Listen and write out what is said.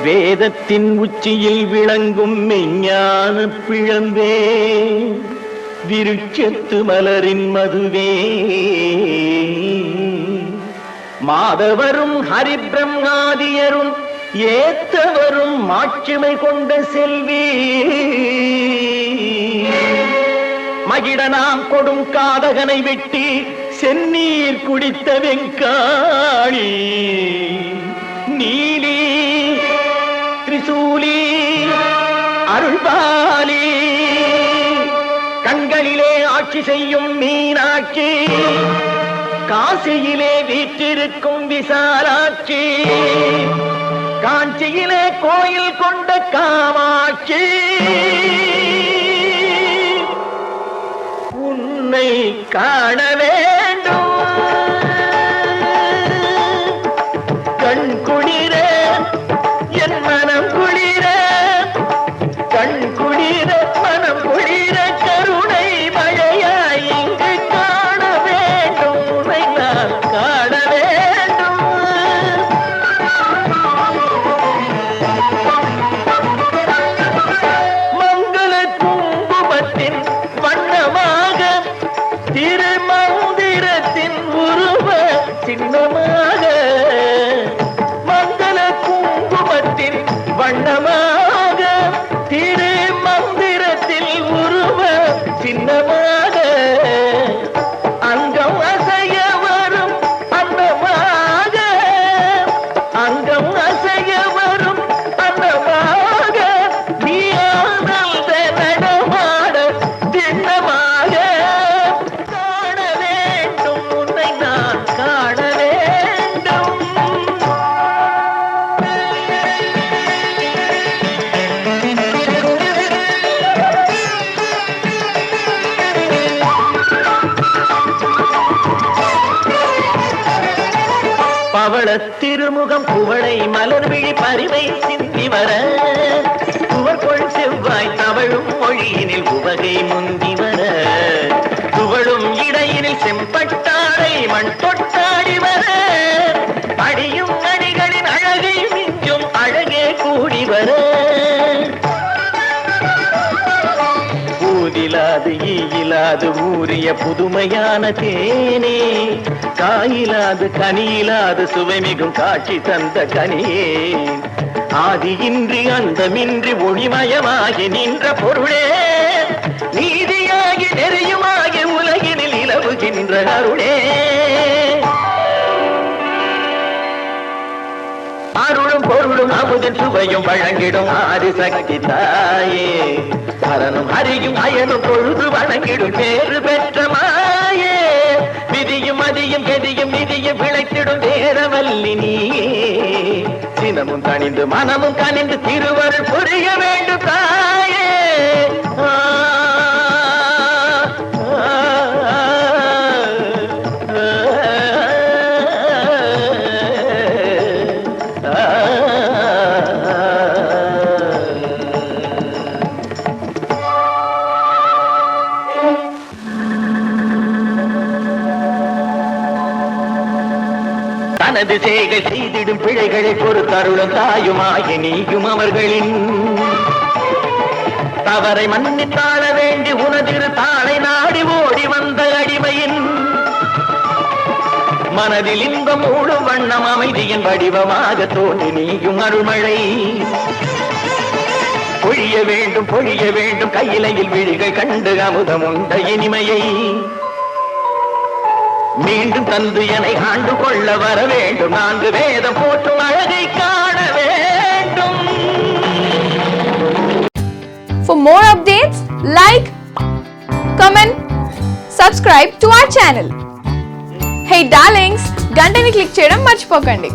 வேதத்தின் உச்சியில் விளங்கும் மெஞ்ஞான பிழம்பே, விருட்சத்து மலரின் மதுவே, மாதவரும் ஹரிபிரம்மாதியரும் ஏத்தவரும் மாட்சிமை கொண்ட செல்வி, மகிழனாம் கொடும் காதகனை வெட்டி செந்நீர் குடித்த வெங்காளி, நீலி திரிசூலி அருள்பாலி, கண்களிலே ஆட்சி செய்யும் மீனாட்சி, காசியிலே வீற்றிருக்கும் விசாலாட்சி, காஞ்சியிலே கோயில் கொண்ட காமாட்சி, உன்னை காண வேண்டும் கண் குளிர, என் மனம் குளிர, கண் குளிர மனம் குளிர, கருணை மழையாய் இங்கு காண வேண்டும், உன்னை நான் காண வேண்டும். மங்கள குங்குமத்தின் வண்ணமாக, திருமந்திரத்தின் உருவ சின்னமாக, மங்கள குங்குமத்தின் வண்ணமாக, திருமந்திரத்தில் உருவ சின்னமாக, அங்கம் அசைய வரும் அன்னமாக, அங்கம் அசைய வரும் அன்னமாக, நீ ஆனந்த நடமாட திண்ணமாக காண வேண்டும், உன்னை நான் காண வேண்டும். பவள திருமுகம் குவளை மலர்விழி பரிவை சிந்தி வர, துவர்கொள் செவ்வாய் தவழும் மொழியினில் உவகை முந்தி வர, துவளும் இடையினில் செம்பட்டாடை மண் தொட்டாடி வர, அடியும் அடிகளின் அழகை மிஞ்சும் அழகே கூடி வர, ஊதிலாது ஈயிலாது ஊறிய புதுமையான தேனே, காயிலாது கனியிலாது சுவைமிகும் காட்சி தந்த கனியே, ஆதியின்றி அந்தமின்றி ஒளிமயமாகி நின்ற பொருளே, நீதியாகி நெறியுமாகி உலகினில் இலவுகின்ற அருளே, அருளும் பொருளும் அமுதின் சுவையும் வழங்கிடும் ஆதி சக்தி தாயே, அரணும் ஹரியும் அயனும் பொழுது வணங்கிடும் பேறு பெற்ற மாயே, விதியும் மதியும் கெதியும் நிதியும் விளைத்திடும் வேரவல்லி நீயே, தினமும் கனிந்து மனமும் கனிந்து திருவருள் புரிய வேண்டும் தாயே. தனது செய்கை செய்திடும் பிழைகளை பொறுத்தருளும் தாயுமாகி நீயும் அவர்களின் தவறை மன்னித்தாள வேண்டி உனதிரு தாளை நாடி ஓடி வந்த அடிமையின் மனதில் இன்பம் மூடும் வண்ணம் அமைதியின் வடிவமாக தோன்றி நீயும் அருள்மழை பொழிய வேண்டும் பொழிய வேண்டும், கையிலையில் விழிகள் கண்டு அமுதம் உண்ட இனிமையை மீண்டும் தந்து என்னை ஆண்டு கொள்ள வர வேண்டும், நான்கு வேதம் போற்றும் அழகை காண வேண்டும். For more updates, like, comment, subscribe to our channel. Hey darlings, గంటని click చేయడం మర్చిపోకండి.